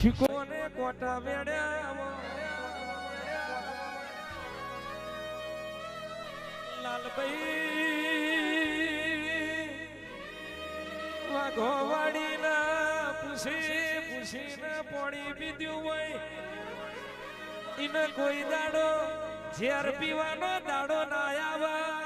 શીખોને quota વેડ્યા Lalbhai વાઘો વાડીના પૂછીને પોણી પીધું હોય એને કોઈ દાડો ઝેર પીવાનો દાડો ના આવા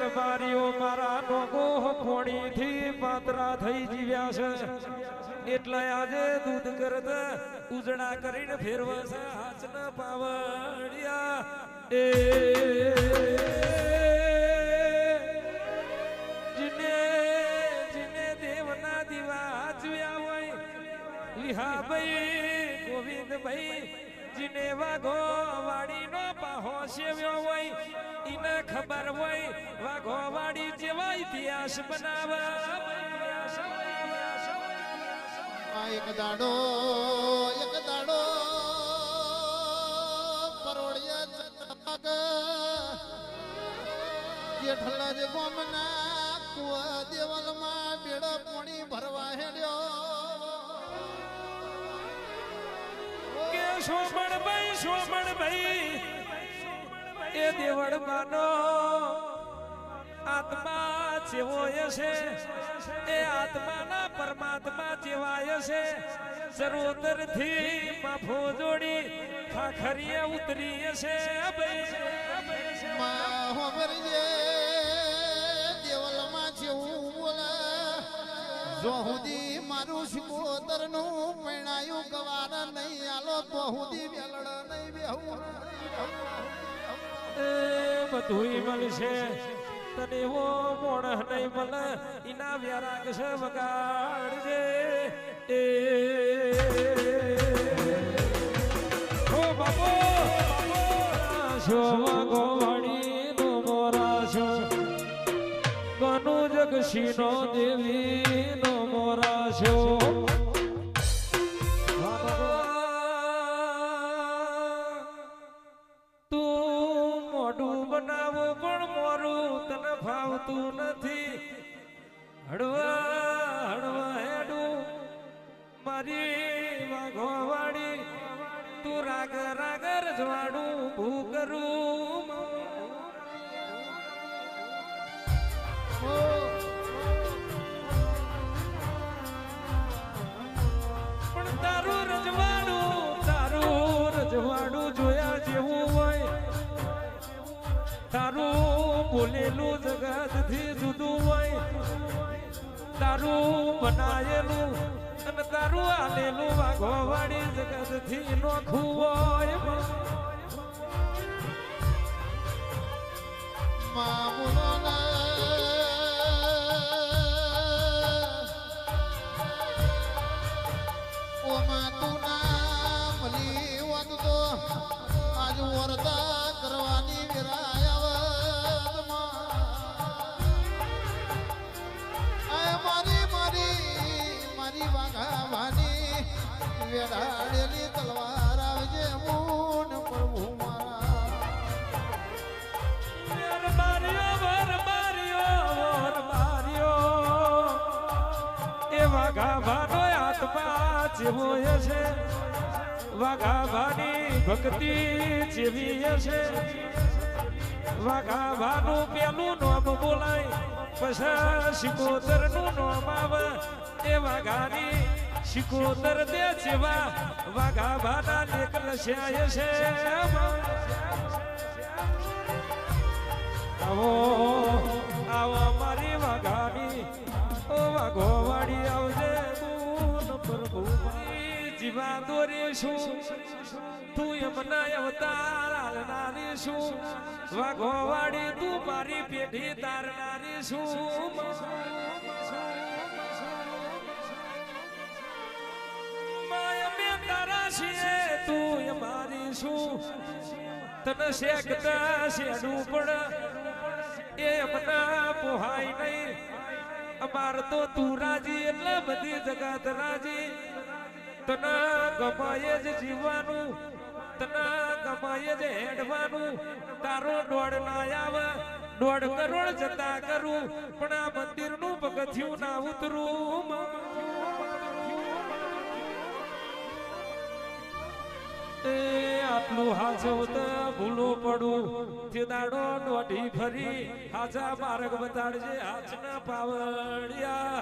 રબારીઓ મારા લોકો પોણી થી પાતરા થઈ જીવ્યા છે એટલે આજે દૂધ કરતા ઉજળા કરીને ફેરવશે હાથ ના પાવડિયા એ જીને દેવના દીવા જોયા હોય વિહાભાઈ ગોવિંદભાઈ જીને વાઘો વાડીનો પાહો સેવ્યો હોય ઈને ખબર હોય વાઘો વાડી જેવા ઇતિહાસ બનાવવા એક દાડો પરોડિયા ચંદ્રપગ જેઠલા જે ગોમના કુવા દેવલમાં બેડો પોણી ભરવા હેડ્યો કે શોભણભાઈ એ દેવળ માનો આત્મા જેવો છે એ આત્માના પરમાત્મા જેવાય છે સરોવર થી માફો જોડી ખાખરીએ ઉતરી છે દેવલમાં જેવું બોલે જો સુધી મારું શિકોતર નું પૈણાયું ગવાર નહીં આલો તો સુધી વેલડ નહીં બેહું બધું મળશે તને એવો મોણસ નહીં મળે એના વ્યારાગ છે વગાડજે એ ઓ બાપો શો ગોવાડી નો મોરા છો કનુ જગશી નો દેવી નો મોરા છો ફાવતું નથી હળવા હેડું મારી વાઘો વાડી તું રાગ રજવાડું ભૂ કરું પણ તારું રજવાડું જોયા જેવું હોય તારું બોલેલું જગત થી જુદું હોય તારું બનાયેલું અને તારું આલેલું વાઘો વાળી જગત થી નોખું હોય આજ વરદા કરવાની વિરાય મારી વાઘાવાની વેડાડેલી તલવાર આવજે મૂન પ્રભુ એ વાઘાભાનો આત્મા જેવો છે વાઘાભાની ભક્તિ જેવી છે વાઘાભાનું પેલું નામ બોલાય પછી શિકોતર નું નામ આવે એ વાઘાની શિકોતર દે જેવા વાઘાભાના લેખ લસ્યા છે આવો મારી વાઘાની ઓ વાઘો વાડી આવજે પ્રભુ જીવા દોરીશું તું એમના અવતાર હાલનારી છું વાઘો વાડી તું મારી પેઢી તારનારી છું તારા છીએ તું મારી શું તને શેકતા શેડું પણ એ એમના પોહાય નહીં અમાર તો તું રાજી એટલે બધી જગત રાજી તને ગમાય જ જીવવાનું તને ગમાય જ હેડવાનું તારો દોડ ના આવે 1.5 કરોડ જતા કરું પણ આ મંદિરનું પગથિયું ના ઉતરું એ આટલું હાજવત ભૂલો પડું તે દાડો દોઢી ફરી હાજા માર્ગ બતાડજે હાચના પાવડિયા